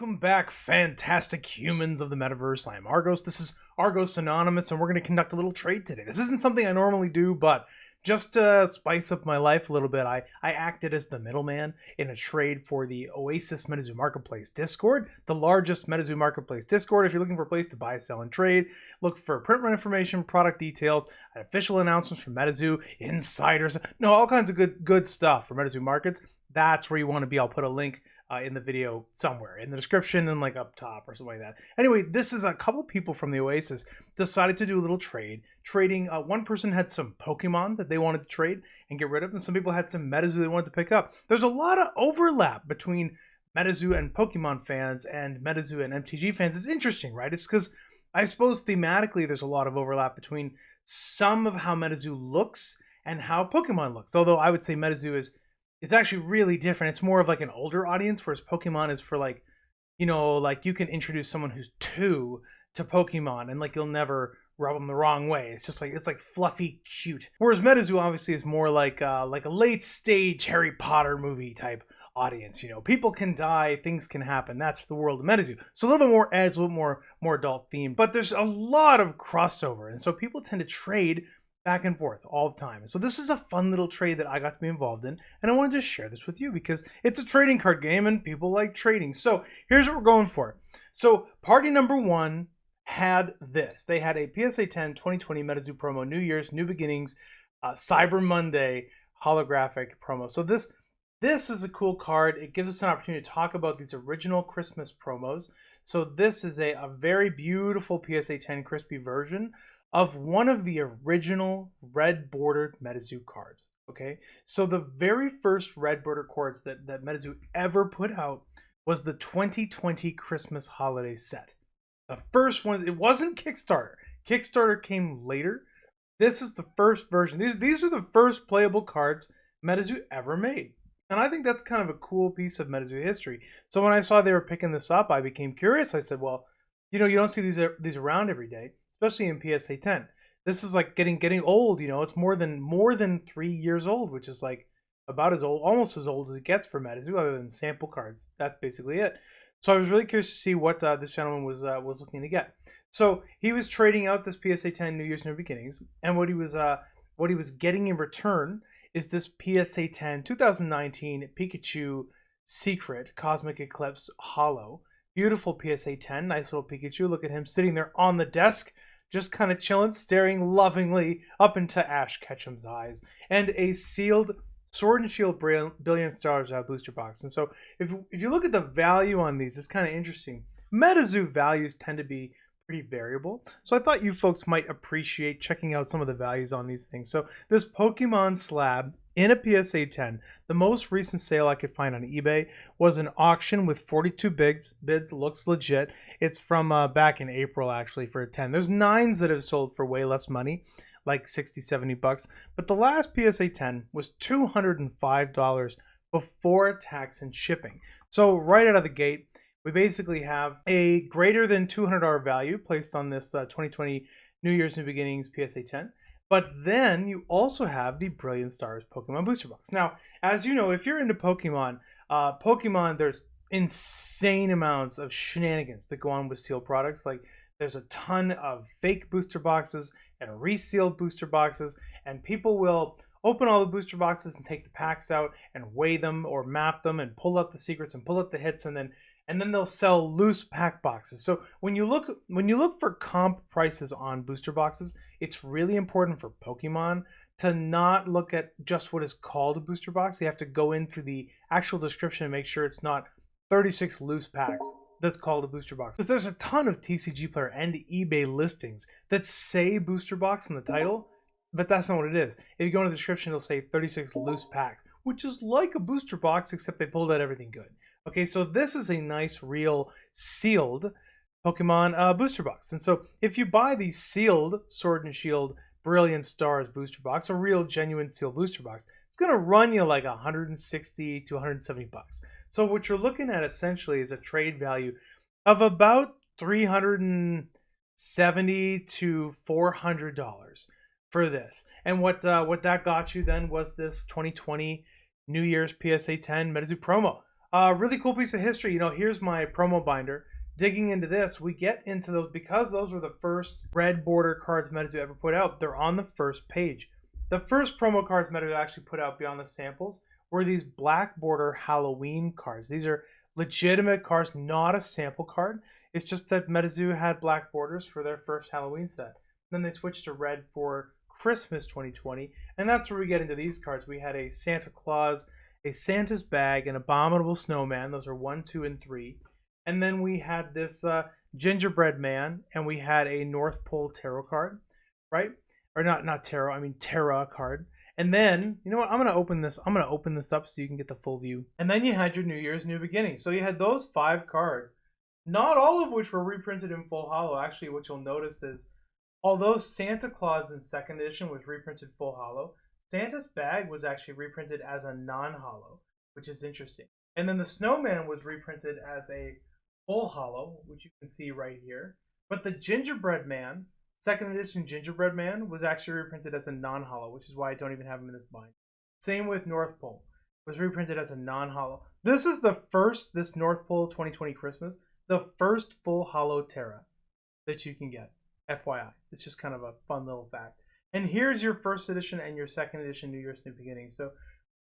Welcome back, fantastic humans of the metaverse. I am Argos. This is Argos Anonymous, and we're going to conduct a little trade today. This isn't something I normally do, but just to spice up my life a little bit, I acted as the middleman in a trade for the Oasis Metazoo Marketplace Discord, the largest Metazoo Marketplace Discord. If you're looking for a place to buy, sell, and trade, look for print run information, product details, official announcements from Metazoo, insiders, all kinds of good stuff for Metazoo Markets. That's where you want to be. I'll put a link in the video somewhere in the description and like up top or something like that. Anyway, this is a couple people from the Oasis decided to do a little trading. One person had some Pokemon that they wanted to trade and get rid of, and some people had some Metazoo they wanted to pick up. There's a lot of overlap between Metazoo and Pokemon fans and Metazoo and MTG fans. It's interesting, right? It's because I suppose thematically there's a lot of overlap between some of how Metazoo looks and how Pokemon looks. Although I would say Metazoo is actually really different. It's more of like an older audience, whereas Pokemon is for like, like you can introduce someone who's 2 to Pokemon and like you'll never rub them the wrong way. It's just like, it's like fluffy cute. Whereas Metazoo obviously is more like a late stage Harry Potter movie type audience. People can die, things can happen. That's the world of Metazoo. So a little bit more edge, a little more adult themed, but there's a lot of crossover. And so people tend to trade back and forth all the time. So this is a fun little trade that I got to be involved in, and I wanted to share this with you because it's a trading card game and people like trading. So here's what we're going for. So party number 1 had this. They had a PSA 10 2020 Metazoo promo, New Year's, New Beginnings, Cyber Monday holographic promo. So this is a cool card. It gives us an opportunity to talk about these original Christmas promos. So this is a very beautiful PSA 10 crispy version of one of the original red bordered Metazoo cards. Okay, so the very first red border cards that Metazoo ever put out was the 2020 Christmas holiday set. The first one, it wasn't Kickstarter. Kickstarter came later. This is the first version. These are the first playable cards Metazoo ever made. And I think that's kind of a cool piece of Metazoo history. So when I saw they were picking this up, I became curious. I said, well, you don't see these around every day, especially in PSA 10. This is like getting old. It's more than 3 years old, which is like about as old, almost as old as it gets for Metazoo, other than sample cards. That's basically it. So I was really curious to see what this gentleman was looking to get. So he was trading out this PSA 10 New Year's New Beginnings, and what he was getting in return is this PSA 10 2019 Pikachu Secret Cosmic Eclipse Holo. Beautiful PSA 10, nice little Pikachu. Look at him sitting there on the desk, just kind of chilling, staring lovingly up into Ash Ketchum's eyes. And a sealed Sword and Shield Billion Stars booster box. And so if you look at the value on these, it's kind of interesting. Metazoo values tend to be pretty variable. So I thought you folks might appreciate checking out some of the values on these things. So this Pokemon slab in a PSA 10, the most recent sale I could find on eBay was an auction with 42 bids. Looks legit. It's from back in April, actually, for a 10. There's 9s that have sold for way less money, like 60, 70 bucks. But the last PSA 10 was $205 before tax and shipping. So right out of the gate, we basically have a greater than $200 value placed on this 2020 New Year's New Beginnings PSA 10. But then you also have the Brilliant Stars Pokemon Booster Box. Now, as you know, if you're into Pokemon, there's insane amounts of shenanigans that go on with sealed products. Like there's a ton of fake booster boxes and resealed booster boxes, and people will open all the booster boxes and take the packs out and weigh them or map them and pull out the secrets and pull out the hits, and then they'll sell loose pack boxes. So when you look for comp prices on booster boxes, it's really important for Pokemon to not look at just what is called a booster box. You have to go into the actual description and make sure it's not 36 loose packs that's called a booster box. Because there's a ton of TCG Player and eBay listings that say booster box in the title, but that's not what it is. If you go in the description, it'll say 36 loose packs, which is like a booster box, except they pulled out everything good. Okay, so this is a nice, real, sealed Pokemon booster box. And so if you buy the sealed Sword and Shield Brilliant Stars booster box, a real, genuine sealed booster box, it's going to run you like 160 to 170 bucks. So what you're looking at essentially is a trade value of about $370 to $400 for this. And what that got you then was this 2020 New Year's PSA 10 Metazoo promo. Really cool piece of history. Here's my promo binder. Digging into this, we get into those because those were the first red border cards Metazoo ever put out. They're on the first page. The first promo cards Metazoo actually put out beyond the samples were these black border Halloween cards. These are legitimate cards, not a sample card. It's just that Metazoo had black borders for their first Halloween set. Then they switched to red for Christmas 2020, and that's where we get into these cards. We had a Santa Claus, a Santa's Bag, an Abominable Snowman. Those are 1, 2, and 3. And then we had this Gingerbread Man, and we had a North Pole Tarot card, right? Or not tarot, I mean Terra card. And then, you know what? I'm gonna open this up so you can get the full view. And then you had your New Year's New Beginning. So you had those 5 cards, not all of which were reprinted in full holo. Actually, what you'll notice is, although Santa Claus in 2nd edition was reprinted full holo, Santa's Bag was actually reprinted as a non-holo, which is interesting. And then the Snowman was reprinted as a full holo, which you can see right here. But the Gingerbread Man, 2nd edition Gingerbread Man, was actually reprinted as a non-holo, which is why I don't even have him in this bind. Same with North Pole, was reprinted as a non-holo. This is this North Pole 2020 Christmas, the first full holo Terra that you can get. FYI, it's just kind of a fun little fact. And here's your 1st edition and your 2nd edition New Year's New Beginning. So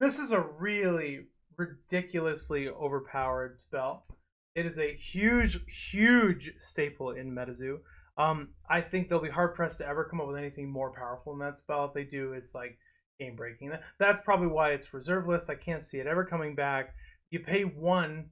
this is a really ridiculously overpowered spell. It is a huge, huge staple in Metazoo. I think they'll be hard pressed to ever come up with anything more powerful than that spell. If they do, it's like game breaking. That's probably why it's reserve list. I can't see it ever coming back. You pay 1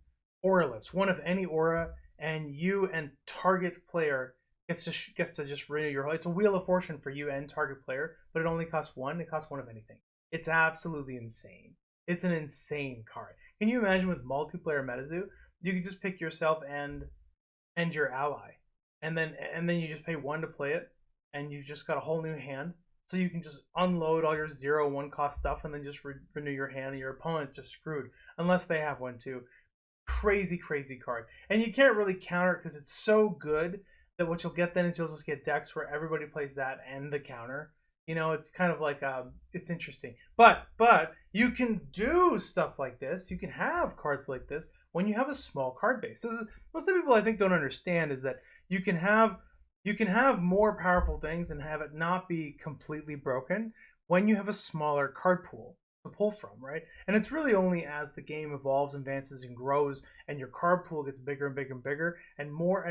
auraless, 1 of any aura, and you and target player gets to just renew your. It's a Wheel of Fortune for you and target player, but it only costs 1. It costs 1 of anything. It's absolutely insane. It's an insane card. Can you imagine with multiplayer Metazoo, you could just pick yourself and your ally, and then you just pay 1 to play it, and you've just got a whole new hand, so you can just unload all your 0/1 cost stuff, and then just renew your hand, and your opponent's just screwed unless they have 1 too. Crazy, crazy card, and you can't really counter it because it's so good that what you'll get then is you'll just get decks where everybody plays that and the counter. It's kind of like it's interesting, but you can do stuff like this. You can have cards like this when you have a small card base. This is most of the people I think don't understand is that you can have more powerful things and have it not be completely broken when you have a smaller card pool to pull from, right? And it's really only as the game evolves, advances, and grows, and your card pool gets bigger and bigger and bigger, and more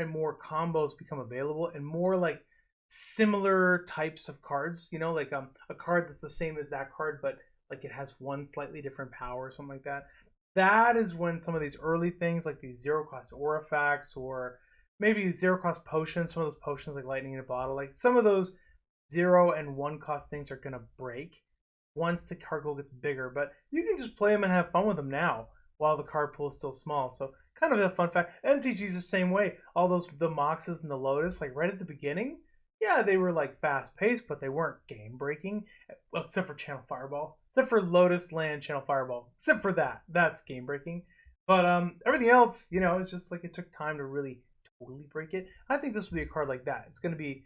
combos become available, and more like similar types of cards, like a card that's the same as that card, but like it has 1 slightly different power or something like that. That is when some of these early things, like these 0-cost Aurifacts, or maybe 0-cost potions, some of those potions like Lightning in a Bottle, like some of those 0 and 1 cost things are gonna break once the card pool gets bigger. But you can just play them and have fun with them now while the card pool is still small. So kind of a fun fact. MTG is the same way. All the Moxes and the Lotus, like right at the beginning, yeah, they were like fast paced, but they weren't game breaking. Well, except for Channel Fireball, except for Lotus Land Channel Fireball, except for that's game breaking. But everything else, it's just like it took time to really totally break it. I think this will be a card like that. It's going to be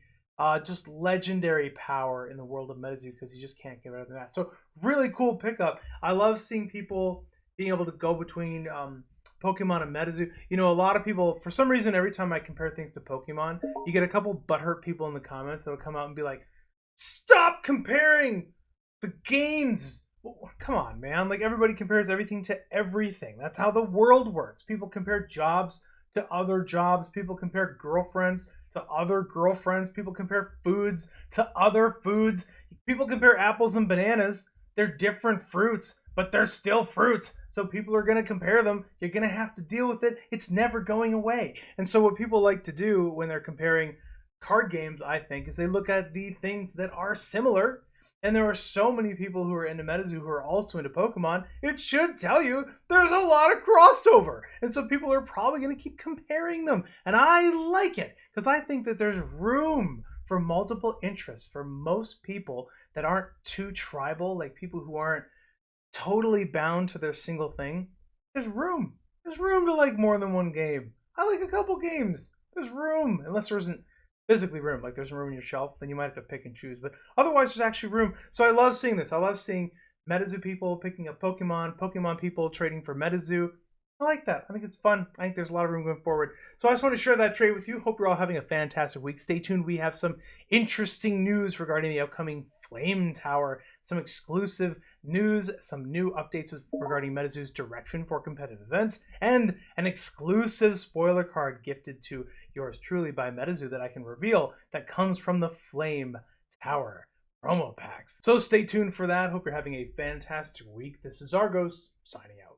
just legendary power in the world of Metazoo because you just can't get rid of that. So really cool pickup. I love seeing people being able to go between Pokemon and Metazoo. A lot of people, for some reason, every time I compare things to Pokemon, you get a couple butthurt people in the comments that will come out and be like, stop comparing the games. Well, come on, man. Like, everybody compares everything to everything. That's how the world works. People compare jobs to other jobs. People compare girlfriends to other girlfriends. People compare foods to other foods. People compare apples and bananas. They're different fruits, but they're still fruits. So people are going to compare them. You're going to have to deal with it. It's never going away. And so what people like to do when they're comparing card games, I think, is they look at the things that are similar. And there are so many people who are into Metazoo who are also into Pokemon. It should tell you there's a lot of crossover. And so people are probably going to keep comparing them. And I like it because I think that there's room for multiple interests for most people that aren't too tribal, like people who aren't totally bound to their single thing. There's room. There's room to like more than one game. I like a couple games. There's room, unless there isn't physically room, like there's room on your shelf, then you might have to pick and choose. But otherwise, there's actually room. So I love seeing this. I love seeing Metazoo people picking up Pokemon, Pokemon people trading for Metazoo. I like that. I think it's fun. I think there's a lot of room going forward. So I just want to share that trade with you. Hope you're all having a fantastic week. Stay tuned. We have some interesting news regarding the upcoming Flame Tower, some exclusive news, some new updates regarding Metazoo's direction for competitive events, and an exclusive spoiler card gifted to yours truly by Metazoo that I can reveal that comes from the Flame Tower promo packs. So stay tuned for that. Hope you're having a fantastic week. This is Argos signing out.